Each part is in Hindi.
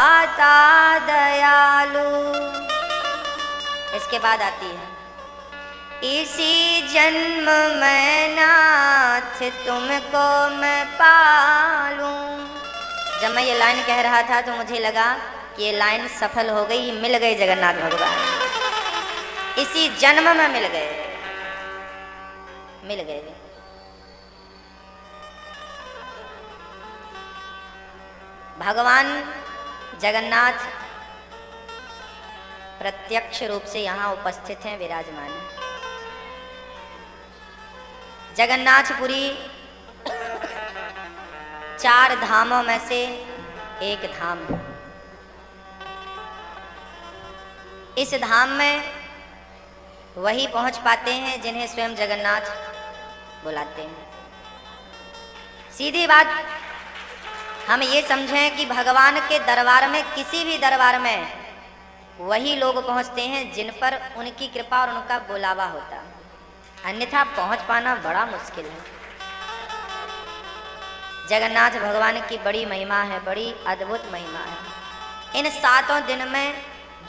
दाता दयालु। इसके बाद आती है इसी जन्म में नाथ तुमको मैं पालूं। जब मैं ये लाइन कह रहा था तो मुझे लगा कि ये लाइन सफल हो गई, मिल गए जगन्नाथ भगवान, इसी जन्म में मिल गए, मिल गए। भगवान जगन्नाथ प्रत्यक्ष रूप से यहाँ उपस्थित हैं, विराजमान हैं। जगन्नाथपुरी 4 धामों में से एक धाम है। इस धाम में वही पहुंच पाते हैं जिन्हें स्वयं जगन्नाथ बुलाते हैं। सीधी बात हम ये समझें कि भगवान के दरबार में, किसी भी दरबार में वही लोग पहुंचते हैं जिन पर उनकी कृपा और उनका बुलावा होता, अन्यथा पहुंच पाना बड़ा मुश्किल है। जगन्नाथ भगवान की बड़ी महिमा है, बड़ी अद्भुत महिमा है। इन 7 दिन में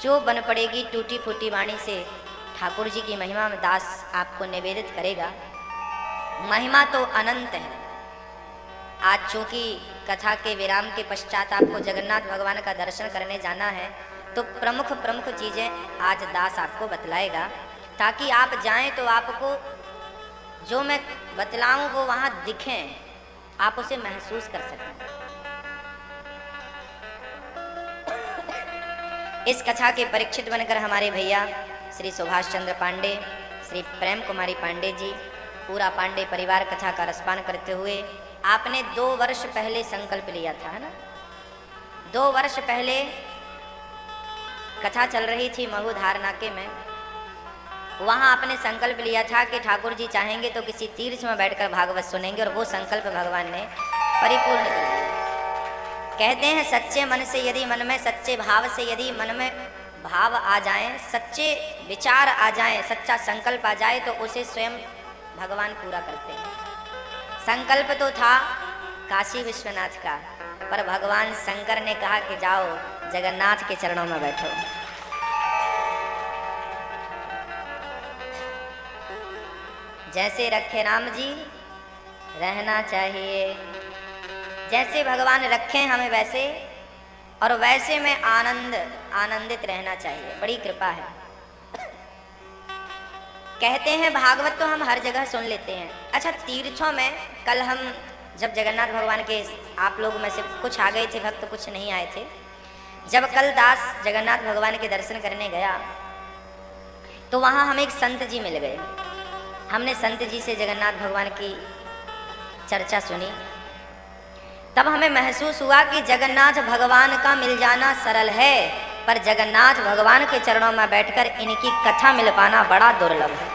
जो बन पड़ेगी टूटी फूटी वाणी से ठाकुर जी की महिमा में दास आपको निवेदित करेगा। महिमा तो अनंत है। आज चूंकि कथा के विराम के पश्चात आपको जगन्नाथ भगवान का दर्शन करने जाना है, तो प्रमुख प्रमुख चीज़ें आज दास आपको बतलाएगा, ताकि आप जाएं तो आपको जो मैं बतलाऊं वो वहाँ दिखें, आप उसे महसूस कर सकें। इस कथा के परीक्षित बनकर हमारे भैया श्री सुभाष चंद्र पांडे, श्री प्रेम कुमारी पांडे जी, पूरा पांडे परिवार कथा का रसपान करते हुए आपने 2 वर्ष पहले संकल्प लिया था, है ना। 2 वर्ष पहले कथा चल रही थी महुधार नाके में, वहाँ आपने संकल्प लिया था कि ठाकुर जी चाहेंगे तो किसी तीर्थ में बैठकर भागवत सुनेंगे, और वो संकल्प भगवान ने परिपूर्ण कर दिया। कहते हैं सच्चे मन से यदि, मन में सच्चे भाव से यदि मन में भाव आ जाएं, सच्चे विचार आ जाएं, सच्चा संकल्प आ जाए तो उसे स्वयं भगवान पूरा करते हैं। संकल्प तो था काशी विश्वनाथ का, पर भगवान शंकर ने कहा कि जाओ जगन्नाथ के चरणों में बैठो। जैसे रखे राम जी रहना चाहिए, जैसे भगवान रखें हमें वैसे, और वैसे में आनंदित रहना चाहिए। बड़ी कृपा है। कहते हैं भागवत तो हम हर जगह सुन लेते हैं। अच्छा, तीर्थों में कल हम जब जगन्नाथ भगवान के, आप लोग में से कुछ आ गए थे भक्त, कुछ नहीं आए थे, जब कल दास जगन्नाथ भगवान के दर्शन करने गया तो वहाँ हमें एक संत जी मिल गए। हमने संत जी से जगन्नाथ भगवान की चर्चा सुनी, तब हमें महसूस हुआ कि जगन्नाथ भगवान का मिल जाना सरल है, पर जगन्नाथ भगवान के चरणों में बैठकर इनकी कथा मिल पाना बड़ा दुर्लभ है।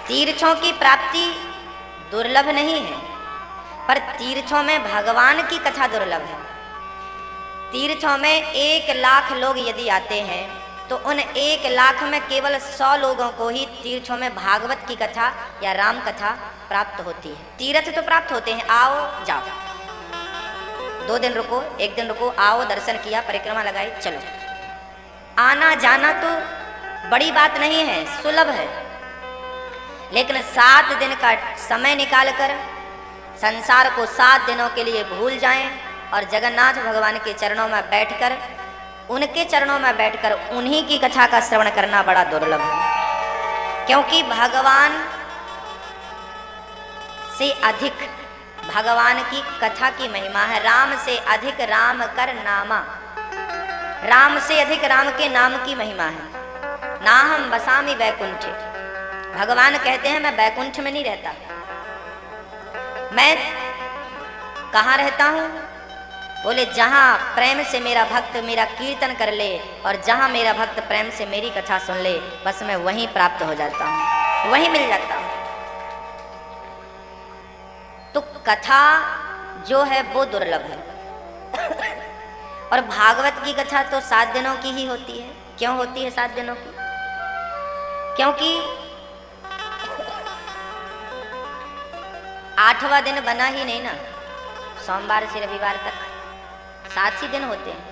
तीर्थों की प्राप्ति दुर्लभ नहीं है, पर तीर्थों में भगवान की कथा दुर्लभ है। तीर्थों में 1 लाख लोग यदि आते हैं तो उन 1 लाख में केवल 100 लोगों को ही तीर्थों में भागवत की कथा या राम कथा प्राप्त होती है। तीर्थ तो प्राप्त होते हैं, आओ जाओ, 2 दिन रुको, 1 दिन रुको, आओ दर्शन किया, परिक्रमा लगाई, चलो। आना जाना तो बड़ी बात नहीं है, सुलभ है, लेकिन 7 दिन का समय निकालकर संसार को 7 दिनों के लिए भूल जाएं और जगन्नाथ भगवान के चरणों में बैठकर, उनके चरणों में बैठकर उन्हीं की कथा का श्रवण करना बड़ा दुर्लभ है। क्योंकि भगवान से अधिक भगवान की कथा की महिमा है। राम से अधिक राम कर नामा, राम से अधिक राम के नाम की महिमा है। ना हम बसामी वैकुंठ, भगवान कहते हैं मैं वैकुंठ में नहीं रहता, मैं कहाँ रहता हूँ? बोले जहाँ प्रेम से मेरा भक्त मेरा कीर्तन कर ले, और जहाँ मेरा भक्त प्रेम से मेरी कथा सुन ले, बस मैं वहीं प्राप्त हो जाता हूँ, वहीं मिल जाता हूँ। तो कथा जो है वो दुर्लभ है। और भागवत की कथा तो 7 दिनों की ही होती है। क्यों होती है 7 दिनों की? क्योंकि 8वां दिन बना ही नहीं ना, सोमवार से रविवार तक 7 ही दिन होते हैं।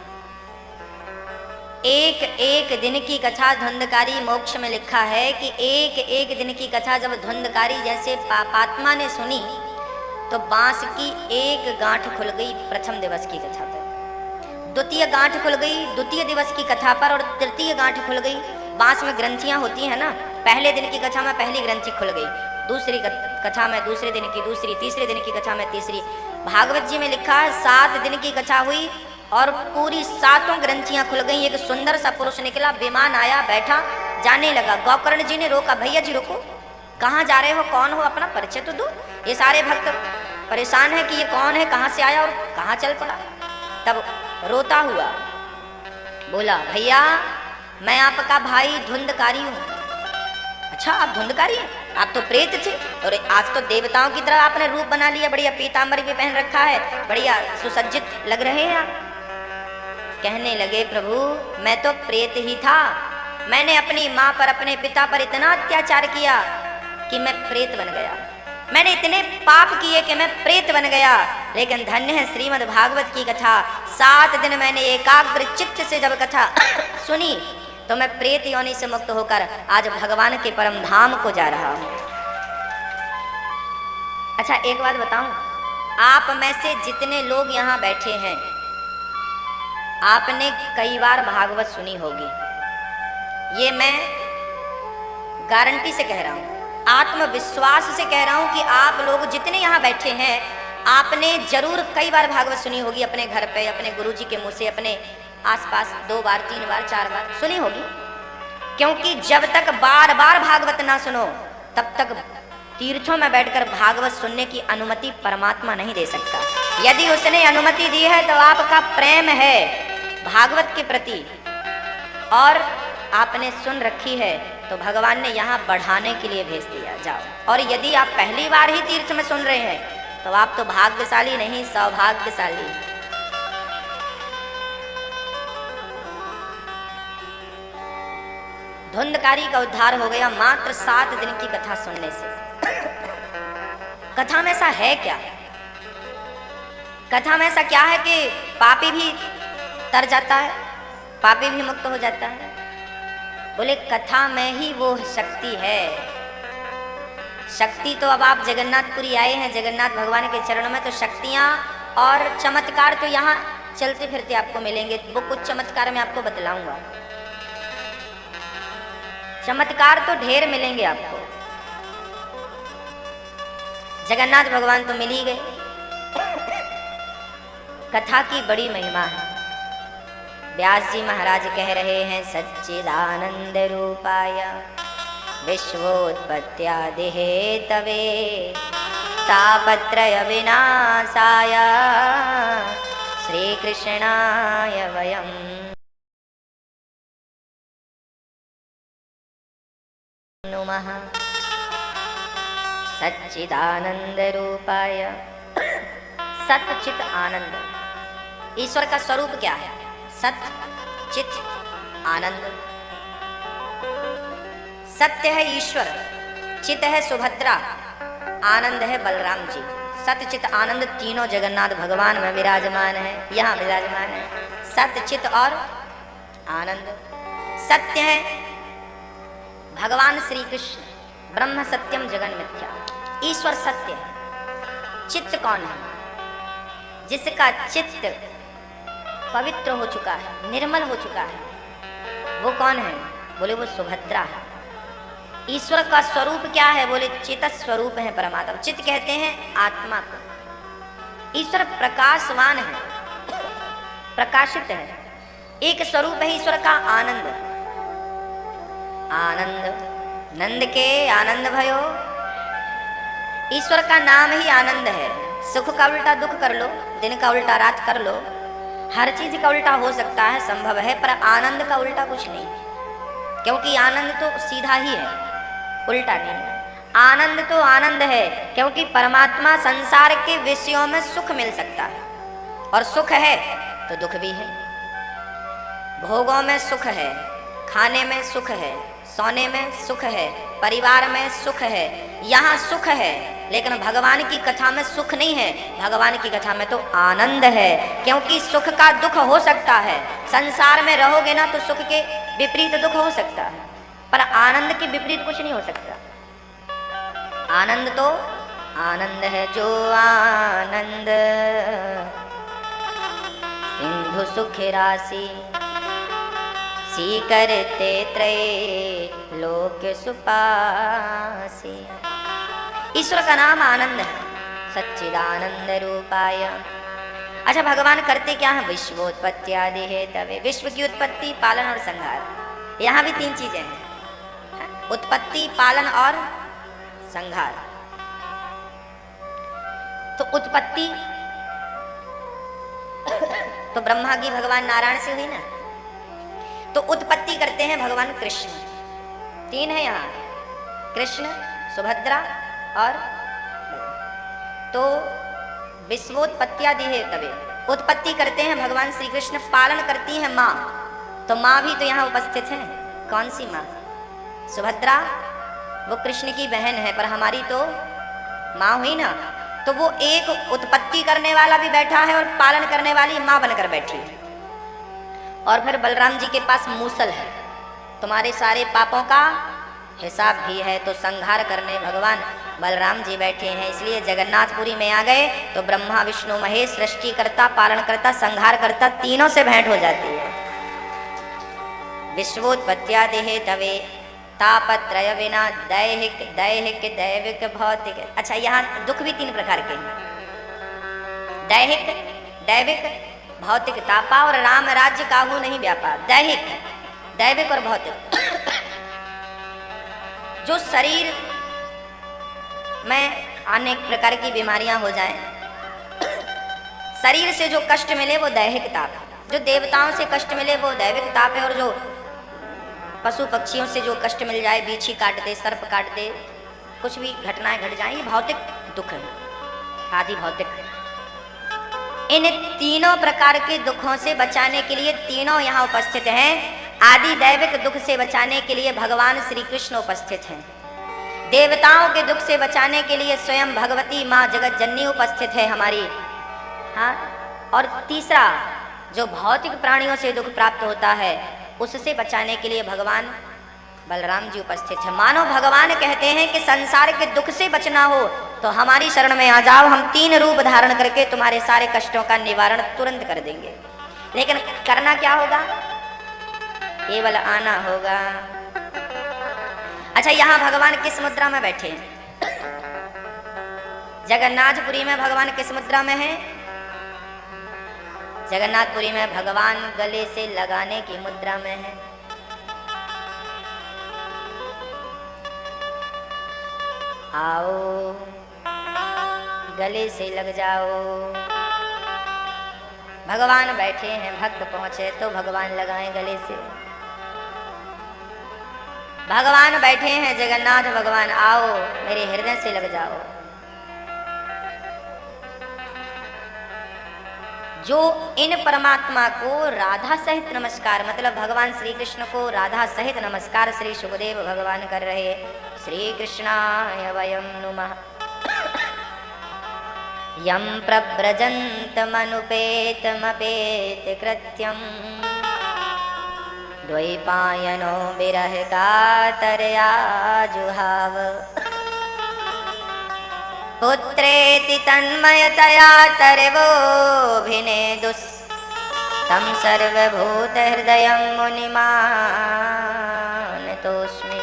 एक एक दिन की कथा धुंधकारी मोक्ष में लिखा है कि एक एक दिन की कथा जब धुंधकारी जैसे पापात्मा ने सुनी तो बांस की एक गांठ खुल गई प्रथम दिवस की कथा पर, द्वितीय गांठ खुल गई द्वितीय दिवस की कथा पर, और तृतीय गांठ खुल गई। बांस में ग्रंथियां होती हैं ना, पहले दिन की कथा में पहली ग्रंथि खुल गई, दूसरी कथा में दूसरे दिन की दूसरी, तीसरे दिन की कथा में तीसरी। भागवत जी में लिखा है 7 दिन की कथा हुई और पूरी 7 ग्रंथियां खुल गई। एक सुंदर सा पुरुष निकला, विमान आया, बैठा, जाने लगा। गोकर्ण जी ने रोका, भैया जी रुको, कहाँ जा रहे हो, कौन हो, अपना परिचय तो दो। ये सारे भक्त परेशान है कि ये कौन है, कहाँ से आया और कहाँ चल पड़ा। तब रोता हुआ बोला, भैया मैं आपका भाई धुंधकारी हूँ। अच्छा आप धुंधकारी हैं, आप तो प्रेत थे और आज तो देवताओं की तरह आपने रूप बना लिया, बढ़िया पीताम्बर भी पहन रखा है, बढ़िया सुसज्जित लग रहे हैं आप। कहने लगे, प्रभु मैं तो प्रेत ही था, मैंने अपनी माँ पर अपने पिता पर इतना अत्याचार किया कि मैं प्रेत बन गया, मैंने इतने पाप किए कि मैं प्रेत बन गया। लेकिन धन्य है श्रीमद् भागवत की कथा, 7 दिन मैंने एकाग्र चित्त से जब कथा सुनी तो मैं प्रेत योनि से मुक्त होकर आज भगवान के परम धाम को जा रहा हूं। अच्छा एक बात बताऊं, आप में से जितने लोग यहाँ बैठे हैं आपने कई बार भागवत सुनी होगी, ये मैं गारंटी से कह रहा हूं, आत्मविश्वास से कह रहा हूं कि आप लोग जितने यहाँ बैठे हैं आपने जरूर कई बार भागवत सुनी होगी, अपने घर पे, अपने गुरुजी के मुंह से, अपने आसपास 2 बार 3 बार 4 बार सुनी होगी। क्योंकि जब तक बार बार भागवत ना सुनो तब तक तीर्थों में बैठकर भागवत सुनने की अनुमति परमात्मा नहीं दे सकता। यदि उसने अनुमति दी है तो आपका प्रेम है भागवत के प्रति और आपने सुन रखी है तो भगवान ने यहाँ बढ़ाने के लिए भेज दिया, जाओ। और यदि आप पहली बार ही तीर्थ में सुन रहे हैं तो आप तो भाग्यशाली नहीं सौभाग्यशाली। धुंधकारी का उद्धार हो गया मात्र 7 दिन की कथा सुनने से। कथा में ऐसा है क्या, कथा में ऐसा क्या है कि पापी भी तर जाता है, पापी भी मुक्त हो जाता है? बोले कथा में ही वो शक्ति है। शक्ति तो अब आप जगन्नाथपुरी आए हैं, जगन्नाथ भगवान के चरणों में, तो शक्तियाँ और चमत्कार तो यहाँ चलते फिरते आपको मिलेंगे। वो कुछ चमत्कार मैं आपको बतलाऊंगा, चमत्कार तो ढेर मिलेंगे आपको। जगन्नाथ भगवान तो मिल ही गए। कथा की बड़ी महिमा है। व्यास जी महाराज कह रहे हैं, सच्चिदानंद रूपाय विश्वोत्पत्त्यादि हेतवे तापत्रय विनाशाय श्री कृष्णाय वयम् नमः। सच्चिदानंद रूपाय, सत चित आनंद। ईश्वर का स्वरूप क्या है? सत चित आनंद। सत्य है ईश्वर, चित है सुभद्रा, आनंद है बलराम जी। सत चित आनंद तीनों जगन्नाथ भगवान में विराजमान है, यहाँ विराजमान है। सत्य चित और आनंद। सत्य है भगवान श्री कृष्ण, ब्रह्म सत्यम जगन मिथ्या, ईश्वर सत्य है। चित्त कौन है? जिसका चित्त पवित्र हो चुका है, निर्मल हो चुका है, वो कौन है? बोले वो सुभद्रा है। ईश्वर का स्वरूप क्या है? बोले चित स्वरूप है परमात्मा। चित्त कहते हैं आत्मा को। ईश्वर प्रकाशवान है, प्रकाशित है। एक स्वरूप है ईश्वर का आनंद। आनंद नंद के आनंद भयो, ईश्वर का नाम ही आनंद है। सुख का उल्टा दुख कर लो, दिन का उल्टा रात कर लो, हर चीज का उल्टा हो सकता है, संभव है, पर आनंद का उल्टा कुछ नहीं, क्योंकि आनंद तो सीधा ही है, उल्टा नहीं। आनंद तो आनंद है, क्योंकि परमात्मा संसार के विषयों में सुख मिल सकता है, और सुख है तो दुख भी है। भोगों में सुख है, खाने में सुख है, सोने में सुख है, परिवार में सुख है, यहाँ सुख है, लेकिन भगवान की कथा में सुख नहीं है। भगवान की कथा में तो आनंद है, क्योंकि सुख का दुख हो सकता है। संसार में रहोगे ना तो सुख के विपरीत दुख हो सकता है, पर आनंद के विपरीत कुछ नहीं हो सकता। आनंद तो आनंद है, जो आनंद सिंधु सुख राशि सी करते त्रय लोक सुपासी। ईश्वर का नाम आनंद है, सच्चिदानंद रूपाय। अच्छा, भगवान करते क्या है? विश्वोत्पत्ति आदि है तवे, विश्व की उत्पत्ति, पालन और संहार। यहाँ भी तीन चीजें हैं, उत्पत्ति, पालन और संहार। तो उत्पत्ति तो ब्रह्मा की भगवान नारायण से हुई ना, तो उत्पत्ति करते हैं भगवान कृष्ण। तीन है यहाँ, कृष्ण, सुभद्रा और तो विश्वोत्पत्त्यादि है तवे। उत्पत्ति करते हैं भगवान श्री कृष्ण, पालन करती है माँ। तो माँ भी तो यहाँ उपस्थित है। कौन सी माँ? सुभद्रा, वो कृष्ण की बहन है, पर हमारी तो माँ हुई ना। तो वो एक उत्पत्ति करने वाला भी बैठा है और पालन करने वाली माँ बनकर बैठी है। और फिर बलराम जी के पास मूसल है, तुम्हारे सारे पापों का हिसाब भी है, तो संहार करने भगवान बलराम जी बैठे हैं। इसलिए जगन्नाथपुरी में आ गए तो ब्रह्मा विष्णु महेश सृष्टि करता, पालन करता, संहार करता, तीनों से भेंट हो जाती है। विश्वोत्पत्त्यादि तवे तापत्रय विना दैहिक दैहिक दैविक भौतिक। अच्छा, यहाँ दुख भी तीन प्रकार के हैं, दैहिक दैविक भौतिक। तापा और राम राज्य काहू नहीं व्यापा। दैहिक, दैविक और भौतिक। जो शरीर में अनेक प्रकार की बीमारियां हो जाएं, शरीर से जो कष्ट मिले वो दैहिक ताप, जो देवताओं से कष्ट मिले वो दैविक ताप है, और जो पशु पक्षियों से जो कष्ट मिल जाए, बीछी काट दे, सर्प काट दे, कुछ भी घटनाएं घट जाएं, ये भौतिक दुख है, आदि भौतिक। इन तीनों प्रकार के दुखों से बचाने के लिए तीनों यहाँ उपस्थित हैं। आदि दैविक दुख से बचाने के लिए भगवान श्री कृष्ण उपस्थित हैं। देवताओं के दुख से बचाने के लिए स्वयं भगवती माँ जगत जननी उपस्थित है हमारी। हाँ, और तीसरा जो भौतिक प्राणियों से दुख प्राप्त होता है उससे बचाने के लिए भगवान बलराम जी उपस्थित है। मानो भगवान कहते हैं कि संसार के दुख से बचना हो तो हमारी शरण में आ जाओ, हम तीन रूप धारण करके तुम्हारे सारे कष्टों का निवारण तुरंत कर देंगे। लेकिन करना क्या होगा? केवल आना होगा। अच्छा, यहाँ भगवान किस मुद्रा में बैठे हैं? जगन्नाथपुरी में भगवान किस मुद्रा में है? जगन्नाथपुरी में भगवान गले से लगाने की मुद्रा में है। आओ गले से लग जाओ। भगवान बैठे हैं, भक्त पहुंचे तो भगवान लगाएं गले से। भगवान बैठे हैं जगन्नाथ भगवान, आओ मेरे हृदय से लग जाओ। जो इन परमात्मा को राधा सहित नमस्कार, मतलब भगवान श्री कृष्ण को राधा सहित नमस्कार श्री सुखदेव भगवान कर रहे। श्री कृष्णाय वयं नुमः यं प्रव्रजन्तमनुपेतमपेत कृत्यं द्वैपायनो विरह कातरया जुहाव पुत्रेति तन्मयतया तरवोऽभिनेदुस् तं सर्वभूतहृदयं मुनिमानतोऽस्मि।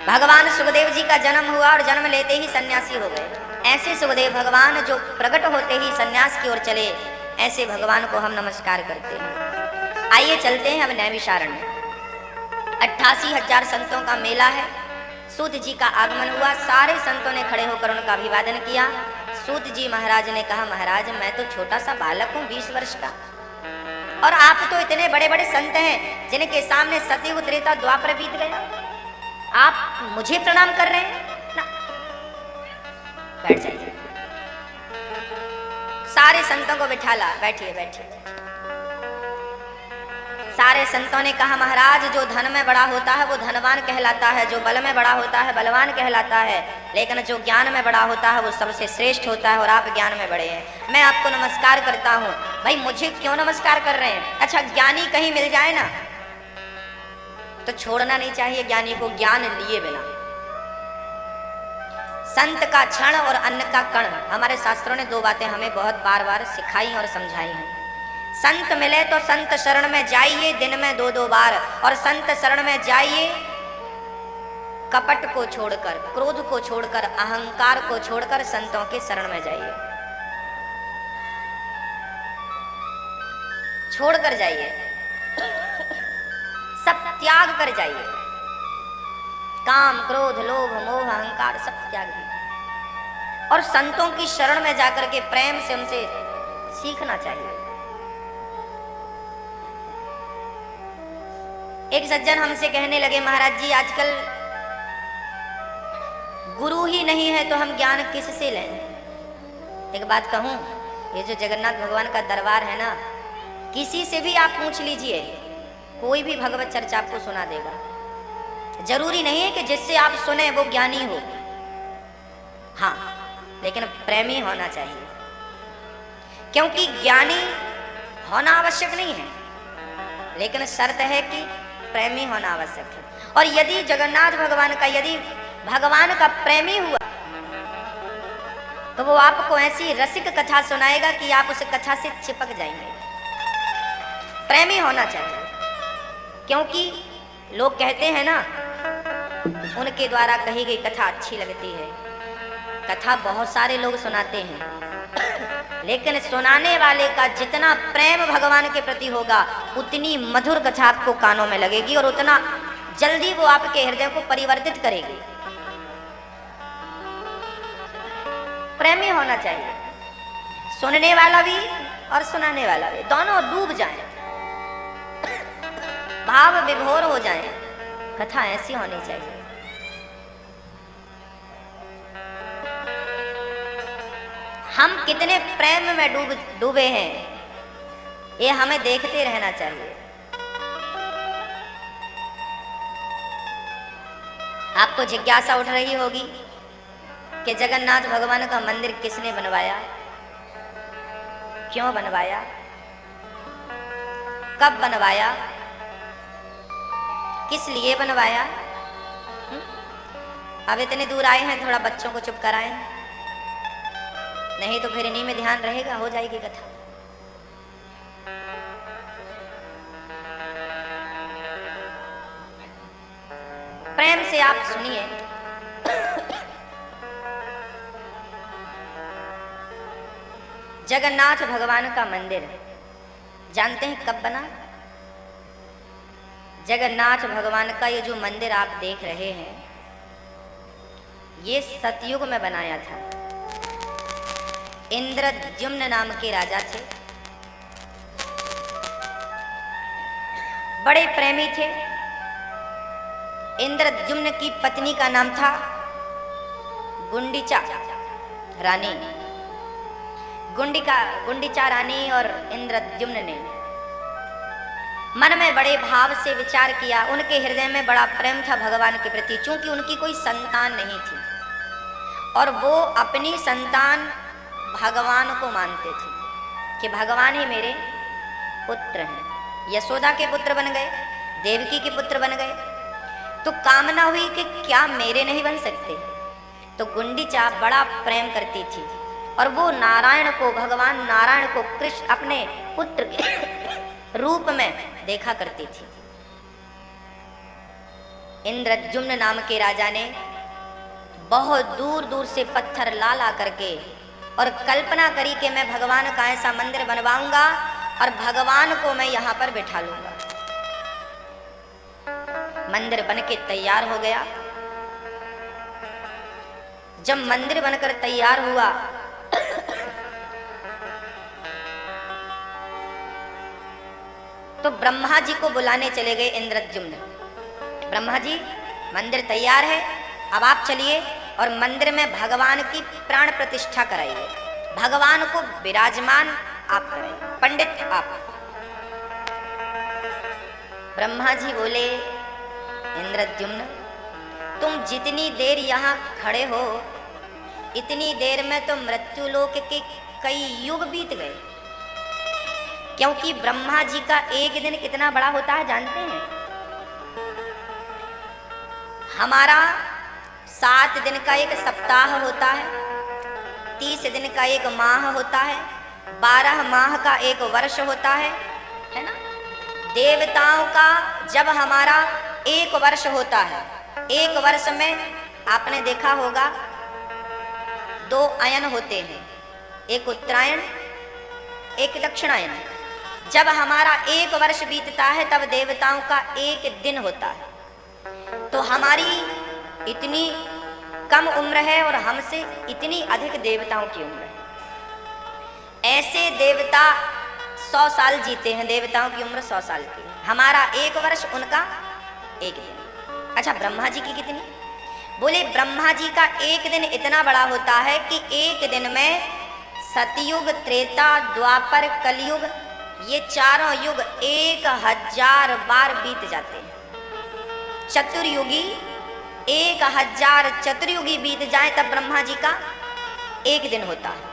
भगवान सुखदेव जी का जन्म हुआ और जन्म लेते ही सन्यासी हो गए। ऐसे सुखदेव भगवान जो प्रकट होते ही सन्यास की ओर चले, ऐसे भगवान को हम नमस्कार करते हैं। आइए चलते हैं अब नैमिषारण्य में। 88,000 संतों का मेला है। सूत जी का आगमन हुआ, सारे संतों ने खड़े होकर उनका अभिवादन किया। सूत जी महाराज ने कहा, महाराज मैं तो छोटा सा बालक हूँ, 20 वर्ष का, और आप तो इतने बड़े बड़े संत हैं जिनके सामने सतयुग त्रेता द्वापर बीत गया, आप मुझे प्रणाम कर रहे हैं ना? बैठ जाइए। सारे संतों को बिठाला, बैठिए बैठिए। सारे संतों ने कहा महाराज जो धन में बड़ा होता है वो धनवान कहलाता है, जो बल में बड़ा होता है बलवान कहलाता है, लेकिन जो ज्ञान में बड़ा होता है वो सबसे श्रेष्ठ होता है और आप ज्ञान में बड़े हैं। मैं आपको नमस्कार करता हूँ। भाई मुझे क्यों नमस्कार कर रहे हैं? अच्छा ज्ञानी कहीं मिल जाए ना तो छोड़ना नहीं चाहिए ज्ञानी को ज्ञान लिए बिना। संत का क्षण और अन्न का कण, हमारे शास्त्रों ने दो बातें हमें बहुत बार बार सिखाई और समझाई हैं। संत मिले तो संत शरण में जाइए दिन में 2-2 बार, और संत शरण में जाइए कपट को छोड़कर, क्रोध को छोड़कर, अहंकार को छोड़कर संतों के शरण में जाइए, छोड़कर जाइए, सब त्याग कर जाइए। काम क्रोध लोभ मोह अहंकार सब त्याग दीजिए और संतों की शरण में जाकर के प्रेम से उनसे सीखना चाहिए। एक सज्जन हमसे कहने लगे महाराज जी आजकल गुरु ही नहीं है तो हम ज्ञान किससे लें? एक बात कहूं, ये जो जगन्नाथ भगवान का दरबार है ना, किसी से भी आप पूछ लीजिए, कोई भी भगवत चर्चा आपको सुना देगा। जरूरी नहीं है कि जिससे आप सुने वो ज्ञानी हो, हाँ, लेकिन प्रेमी होना चाहिए, क्योंकि ज्ञानी होना आवश्यक नहीं है, लेकिन शर्त है कि प्रेमी होना आवश्यक है। और यदि जगन्नाथ भगवान का, यदि भगवान का प्रेमी हुआ तो वो आपको ऐसी रसिक कथा सुनाएगा कि आप उस कथा से चिपक जाएंगे। प्रेमी होना चाहिए, क्योंकि लोग कहते हैं ना उनके द्वारा कही गई कथा अच्छी लगती है। कथा बहुत सारे लोग सुनाते हैं, लेकिन सुनाने वाले का जितना प्रेम भगवान के प्रति होगा उतनी मधुर कथा आपको कानों में लगेगी और उतना जल्दी वो आपके हृदय को परिवर्तित करेगी। प्रेमी होना चाहिए, सुनने वाला भी और सुनाने वाला भी, दोनों डूब जाएं, भाव विभोर हो जाएं। कथा ऐसी होनी चाहिए। हम कितने प्रेम में डूबे हैं ये हमें देखते रहना चाहिए। आपको जिज्ञासा उठ रही होगी कि जगन्नाथ भगवान का मंदिर किसने बनवाया, क्यों बनवाया, कब बनवाया, किस लिए बनवाया? अब इतने दूर आए हैं, थोड़ा बच्चों को चुप कराएं, नहीं तो फिर इन्हीं में ध्यान रहेगा, हो जाएगी कथा। प्रेम से आप सुनिए। जगन्नाथ भगवान का मंदिर जानते हैं कब बना? जगन्नाथ भगवान का ये जो मंदिर आप देख रहे हैं ये सतयुग में बनाया था। इंद्रद्युम्न नाम के राजा थे, बड़े प्रेमी थे। इंद्रद्युम्न की पत्नी का नाम था गुंडिचा रानी। गुंडिचा रानी और इंद्रद्युम्न ने मन में बड़े भाव से विचार किया। उनके हृदय में बड़ा प्रेम था भगवान के प्रति, चूंकि उनकी कोई संतान नहीं थी और वो अपनी संतान भगवान को मानते थे कि भगवान ही मेरे पुत्र हैं। यशोदा के पुत्र बन गए, देवकी के पुत्र बन गए, तो कामना हुई कि क्या मेरे नहीं बन सकते? तो गुंडिचा बड़ा प्रेम करती थी और वो नारायण को, भगवान नारायण को कृष्ण अपने पुत्र के रूप में देखा करती थी। इंद्रद्युम्न नाम के राजा ने बहुत दूर दूर से पत्थर ला ला करके और कल्पना करी कि मैं भगवान का ऐसा मंदिर बनवाऊंगा और भगवान को मैं यहाँ पर बिठा लूंगा। मंदिर बनके तैयार हो गया। जब मंदिर बनकर तैयार हुआ तो ब्रह्मा जी को बुलाने चले गए इंद्रद्युम्न। ब्रह्मा जी, मंदिर तैयार है, अब आप चलिए और मंदिर में भगवान की प्राण प्रतिष्ठा कराइए, भगवान को विराजमान आप करें, पंडित आप। ब्रह्मा जी बोले, इंद्रद्युम्न, तुम जितनी देर यहाँ खड़े हो, इतनी देर में तो मृत्युलोक के कई युग बीत गए। क्योंकि ब्रह्मा जी का एक दिन कितना बड़ा होता है जानते हैं? हमारा 7 दिन का एक सप्ताह होता है, 30 दिन का एक माह होता है, 12 माह का एक वर्ष होता है ना? देवताओं का जब हमारा एक वर्ष होता है, एक वर्ष में आपने देखा होगा 2 अयन होते हैं, एक उत्तरायण एक दक्षिणायन। जब हमारा एक वर्ष बीतता है तब देवताओं का एक दिन होता है। तो हमारी इतनी कम उम्र है और हमसे इतनी अधिक देवताओं की उम्र है। ऐसे देवता 100 साल जीते हैं, देवताओं की उम्र 100 साल की है। हमारा एक वर्ष, उनका एक दिन। अच्छा, ब्रह्मा जी की कितनी? बोले ब्रह्मा जी का एक दिन इतना बड़ा होता है कि एक दिन में सतयुग, त्रेता, द्वापर, कलयुग, ये चारों युग 1000 बार बीत जाते हैं। चतुर्युगी 1000 चतुर्युगी बीत जाए तब ब्रह्मा जी का एक दिन होता है।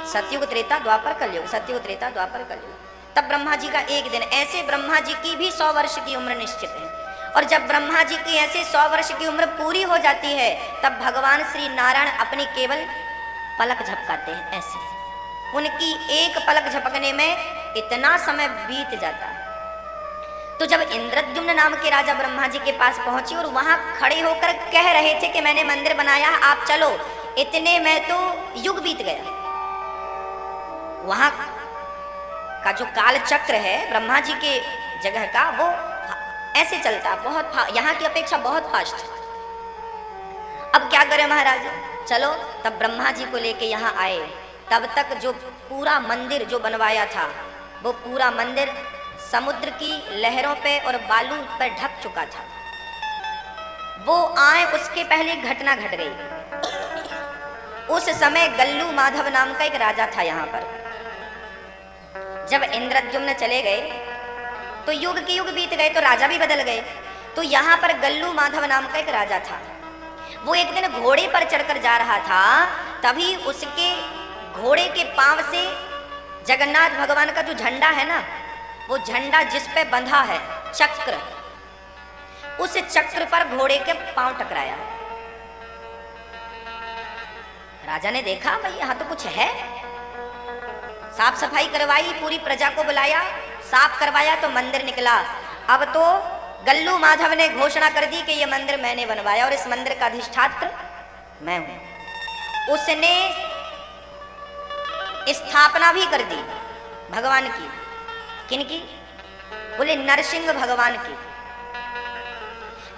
सतयुग, त्रेता, द्वापर, कलयुग, सतयुग, त्रेता, द्वापर, कलयुग, तब ब्रह्मा जी का एक दिन। ऐसे ब्रह्मा जी की भी 100 वर्ष की उम्र निश्चित है। और जब ब्रह्मा जी की ऐसे 100 वर्ष की उम्र पूरी हो जाती है तब भगवान श्री नारायण अपनी केवल पलक झपकाते हैं। ऐसे उनकी एक पलक झपकने में इतना समय बीत जाता है। तो जब इंद्रद्युम्न नाम के राजा ब्रह्मा जी के पास पहुंचे और वहां खड़े होकर कह रहे थे कि मैंने मंदिर बनाया, आप चलो, इतने में तो युग बीत गया। वहां का जो काल चक्र है ब्रह्मा जी के जगह का, वो ऐसे चलता, बहुत यहाँ की अपेक्षा बहुत फास्ट। अब क्या करें महाराज? चलो, तब ब्रह्मा जी को लेके यहाँ आए। तब तक जो पूरा मंदिर जो बनवाया था, वो पूरा मंदिर समुद्र की लहरों पे और बालू पर ढक चुका था। वो आए उसके पहले घटना घट गई। उस समय गल्लू माधव नाम का एक राजा था यहाँ पर। जब इंद्रद्युम्न चले गए तो युग के युग बीत गए, तो राजा भी बदल गए। तो यहाँ पर गल्लू माधव नाम का एक राजा था। वो एक दिन घोड़े पर चढ़कर जा रहा था, तभी उसके घोड़े के पांव से जगन्नाथ भगवान का जो झंडा है ना, वो झंडा जिस पे बंधा है चक्र, उस चक्र पर घोड़े के पांव टकराया। राजा ने देखा भाई यहाँ तो कुछ है, साफ सफाई करवाई, पूरी प्रजा को बुलाया, साफ करवाया तो मंदिर निकला। अब तो गल्लू माधव ने घोषणा कर दी कि ये मंदिर मैंने बनवाया और इस मंदिर का अधिष्ठात्र मैं हूं। उसने स्थापना भी कर दी भगवान की। किनकी? बोले नरसिंह भगवान की।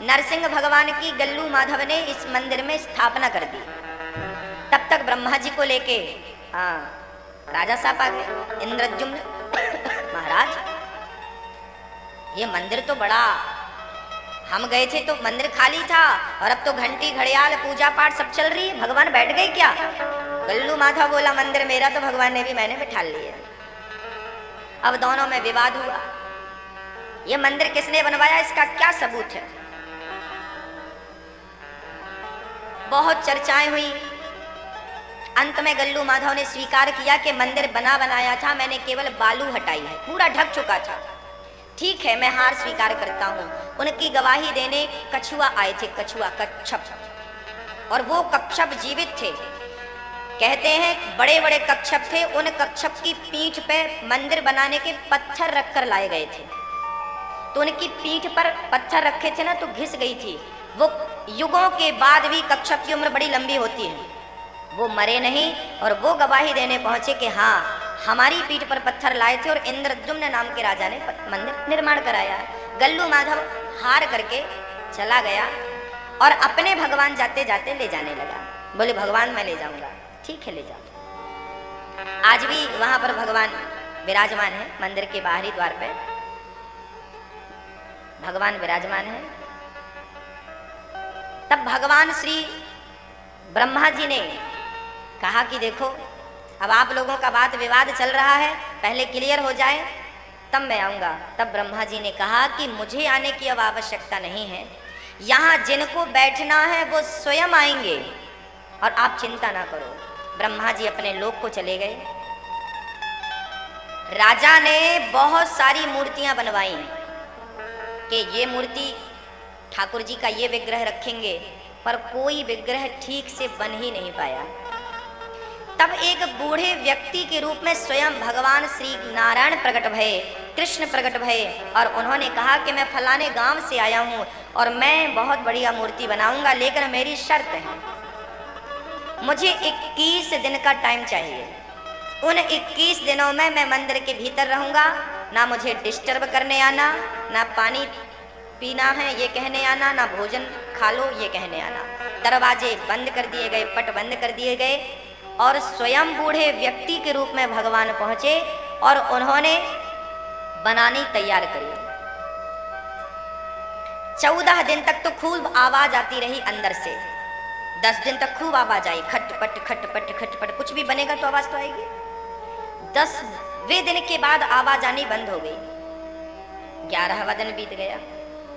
नरसिंह भगवान की गल्लू माधव ने इस मंदिर में स्थापना कर दी। तब तक ब्रह्मा जी को लेके राजा साहब आ गए। इंद्रद्युम्न, महाराज ये मंदिर तो बड़ा, हम गए थे तो मंदिर खाली था और अब तो घंटी घड़ियाल पूजा पाठ सब चल रही है, भगवान बैठ गए क्या? गल्लू माधव बोला मंदिर मेरा, तो भगवान ने भी मैंने बिठा लिया। अब दोनों में विवाद हुआ। ये मंदिर किसने बनवाया, इसका क्या सबूत है? बहुत चर्चाएं हुई। अंत में गल्लू माधव ने स्वीकार किया कि मंदिर बना बनाया था, मैंने केवल बालू हटाई है, पूरा ढक चुका था। ठीक है, मैं हार स्वीकार करता हूँ। उनकी गवाही देने कछुआ आए थे, कछुआ, कच्छप, और वो कच्छप जीवित थे। कहते हैं बड़े बड़े कच्छप थे, उन कच्छप की पीठ पे मंदिर बनाने के पत्थर रखकर लाए गए थे। तो उनकी पीठ पर पत्थर रखे थे ना, तो घिस गई थी। वो युगों के बाद भी कच्छप की उम्र बड़ी लंबी होती है, वो मरे नहीं। और वो गवाही देने पहुंचे कि हाँ, हमारी पीठ पर पत्थर लाए थे और इंद्रद्युम्न नाम के राजा ने मंदिर निर्माण कराया। गल्लू माधव हार करके चला गया और अपने भगवान जाते जाते ले जाने लगा। बोले भगवान मैं ले जाऊंगा। ठीक है, ले जाओ। आज भी वहां पर भगवान विराजमान है, मंदिर के बाहरी द्वार पे भगवान विराजमान है। तब भगवान श्री ब्रह्मा जी ने कहा कि देखो, अब आप लोगों का बात विवाद चल रहा है, पहले क्लियर हो जाए। तब मैं आऊँगा। तब ब्रह्मा जी ने कहा कि मुझे आने की अब आवश्यकता नहीं है, यहाँ जिनको बैठना है वो स्वयं आएंगे और आप चिंता ना करो। ब्रह्मा जी अपने लोक को चले गए। राजा ने बहुत सारी मूर्तियां बनवाई कि ये मूर्ति ठाकुर जी का ये विग्रह रखेंगे, पर कोई विग्रह ठीक से बन ही नहीं पाया। तब एक बूढ़े व्यक्ति के रूप में स्वयं भगवान श्री नारायण प्रकट भये, कृष्ण प्रकट भये और उन्होंने कहा कि मैं फलाने गांव से आया हूँ और मैं बहुत बढ़िया मूर्ति बनाऊंगा, लेकिन मेरी शर्त है, मुझे 21 दिन का टाइम चाहिए। उन 21 दिनों में मैं मंदिर के भीतर रहूंगा, ना मुझे डिस्टर्ब करने आना, ना पानी पीना है ये कहने आना, ना भोजन खा लो ये कहने आना। दरवाजे बंद कर दिए गए, पट बंद कर दिए गए और स्वयं बूढ़े व्यक्ति के रूप में भगवान पहुंचे और उन्होंने बनानी तैयार करी। 14 दिन तक तो खूब आवाज आती रही अंदर से, 10 दिन तक खूब आवाज आई, खटपट खटपट खटपट, कुछ भी बनेगा तो आवाज तो आएगी। 10वें दिन के बाद आवाज आनी बंद हो गई। 11वां दिन बीत गया,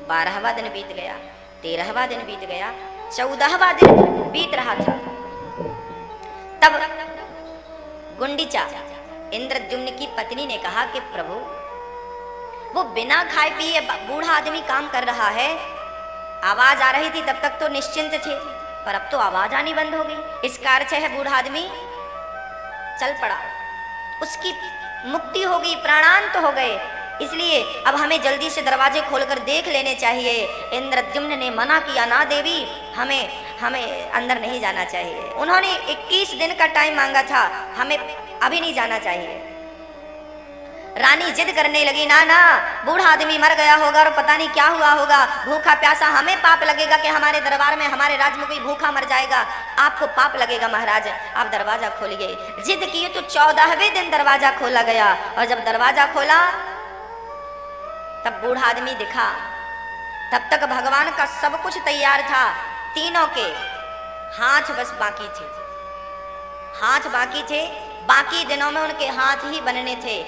12वां दिन बीत गया, 13वां दिन बीत गया, 14वां दिन बीत रहा था। तब गुंडीचा इंद्रद्युम्न की पत्नी ने कहा कि प्रभु, वो बिना खाए पिए बूढ़ा आदमी काम कर रहा है, आवाज आ रही थी तब तक तो निश्चिंत थे, पर अब तो आवाज आनी बंद हो गई। इसका अर्थ है बूढ़ा आदमी चल पड़ा, उसकी मुक्ति हो गई, प्राणांत हो गए, इसलिए अब हमें जल्दी से दरवाजे खोलकर देख लेने चाहिए। इंद्रद्युम्न ने मना किया, ना देवी, हमें अंदर नहीं जाना चाहिए। उन्होंने 21 दिन का टाइम मांगा था, हमें अभी नहीं जाना चाहिए। रानी जिद करने लगी, ना ना, बूढ़ा आदमी मर गया होगा और पता नहीं क्या हुआ होगा, भूखा प्यासा, हमें पाप लगेगा कि हमारे दरबार में, हमारे राज्य में कोई भूखा मर जाएगा, आपको पाप लगेगा महाराज, आप दरवाजा खोलिए। जिद किए तो 14वें दिन दरवाजा खोला गया और जब दरवाजा खोला तब बूढ़ा आदमी दिखा। तब तक भगवान का सब कुछ तैयार था, तीनों के हाथ बस बाकी थे, हाथ बाकी थे, बाकी दिनों में उनके हाथ ही बनने थे।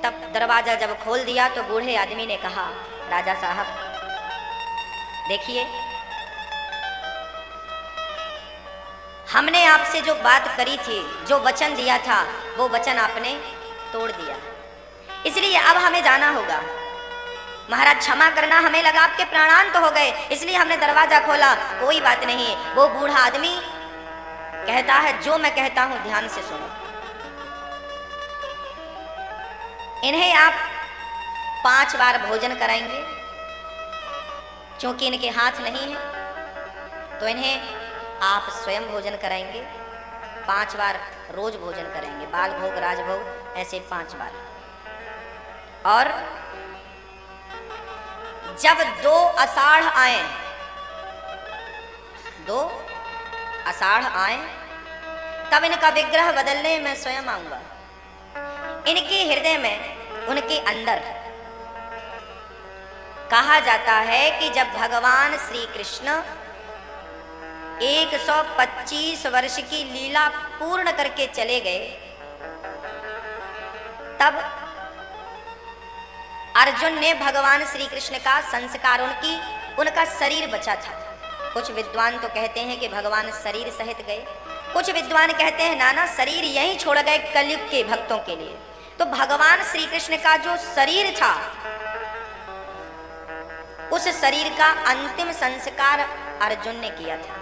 तब दरवाजा जब खोल दिया तो बूढ़े आदमी ने कहा, राजा साहब देखिए, हमने आपसे जो बात करी थी, जो वचन दिया था, वो वचन आपने तोड़ दिया, इसलिए अब हमें जाना होगा। महाराज क्षमा करना, हमें लगा आपके प्राणांत हो गए, इसलिए हमने दरवाजा खोला। कोई बात नहीं, वो बूढ़ा आदमी कहता है, जो मैं कहता हूं ध्यान से सुनो। इन्हें आप 5 बार भोजन कराएंगे, क्योंकि इनके हाथ नहीं है तो इन्हें आप स्वयं भोजन कराएंगे। 5 बार रोज भोजन करेंगे, बाल भोग, राजभोग, ऐसे 5 बार। और जब 2 आषाढ़ आए, 2 आषाढ़ आए, तब इनका विग्रह बदलने मैं स्वयं आऊंगा। इनके हृदय में, उनके अंदर कहा जाता है कि जब भगवान श्री कृष्ण 125 वर्ष की लीला पूर्ण करके चले गए, तब अर्जुन ने भगवान श्री कृष्ण का संस्कार, उनका शरीर बचा था। कुछ विद्वान तो कहते हैं कि भगवान शरीर सहित गए, कुछ विद्वान कहते हैं ना ना, शरीर यहीं छोड़ गए कलयुग के भक्तों के लिए। तो भगवान श्री कृष्ण का जो शरीर था, उस शरीर का अंतिम संस्कार अर्जुन ने किया था।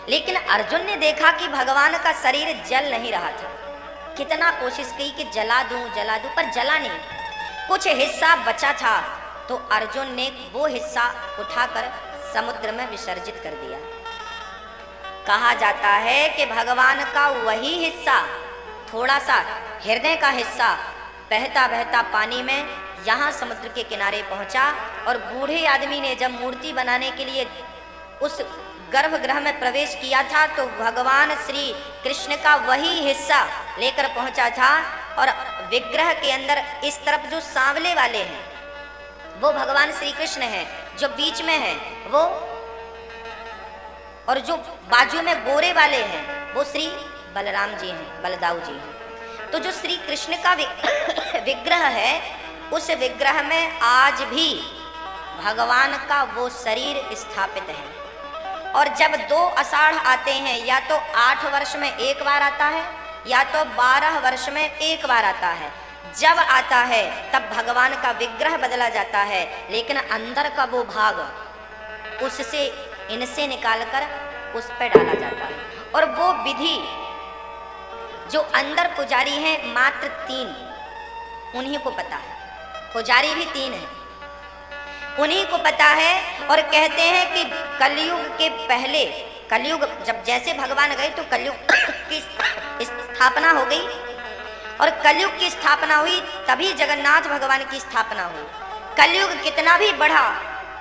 लेकिन अर्जुन ने देखा कि भगवान का शरीर जल नहीं रहा था। कितना कोशिश की कि जला दूं, पर जला नहीं, कुछ हिस्सा बचा था, तो अर्जुन ने वो हिस्सा उठाकर समुद्र में विसर्जित कर दिया। कहा जाता है कि भगवान का वही हिस्सा, थोड़ा सा हृदय का हिस्सा, बहता बहता पानी में यहाँ समुद्र के किनारे पहुंचा और बूढ़े आदमी ने जब मूर्ति बनाने के लिए उस गर्भगृह में प्रवेश किया था, तो भगवान श्री कृष्ण का वही हिस्सा लेकर पहुंचा था। और विग्रह के अंदर इस तरफ जो सांवले वाले हैं वो भगवान श्री कृष्ण हैं, जो बीच में है वो, और जो बाजू में गोरे वाले हैं वो श्री बलराम जी हैं, बलदाऊ जी हैं। तो जो श्री कृष्ण का विग्रह है, उस विग्रह में आज भी भगवान का वो शरीर स्थापित है। और जब 2 आषाढ़ आते हैं, या तो 8 वर्ष में एक बार आता है, या तो 12 वर्ष में एक बार आता है। जब आता है तब भगवान का विग्रह बदला जाता है, लेकिन अंदर का वो भाग उससे इनसे निकालकर उस पर डाला जाता है। और वो विधि जो अंदर पुजारी हैं मात्र 3, उन्हीं को पता है। पुजारी भी 3 है, उन्हीं को पता है। और कहते हैं कि कलयुग के पहले, कलयुग जब जैसे भगवान गए तो कलयुग की स्थापना हो गई, और कलयुग की स्थापना हुई तभी जगन्नाथ भगवान की स्थापना हुई। कलयुग कितना भी बड़ा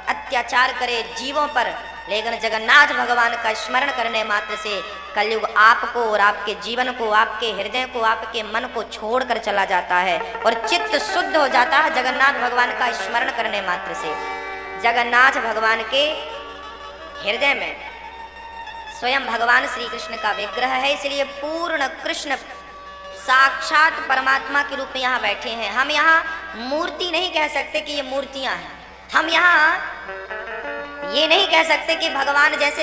अत्याचार करे जीवों पर, लेकिन जगन्नाथ भगवान का स्मरण करने मात्र से कलयुग आपको और आपके जीवन को, आपके हृदय को, आपके मन को छोड़कर चला जाता है और चित्त शुद्ध हो जाता है जगन्नाथ भगवान का स्मरण करने मात्र से। जगन्नाथ भगवान के हृदय में स्वयं भगवान श्री कृष्ण का विग्रह है, इसलिए पूर्ण कृष्ण साक्षात परमात्मा के रूप में यहाँ बैठे हैं। हम यहाँ मूर्ति नहीं कह सकते कि ये मूर्तियां हैं। हम यहाँ ये नहीं कह सकते कि भगवान जैसे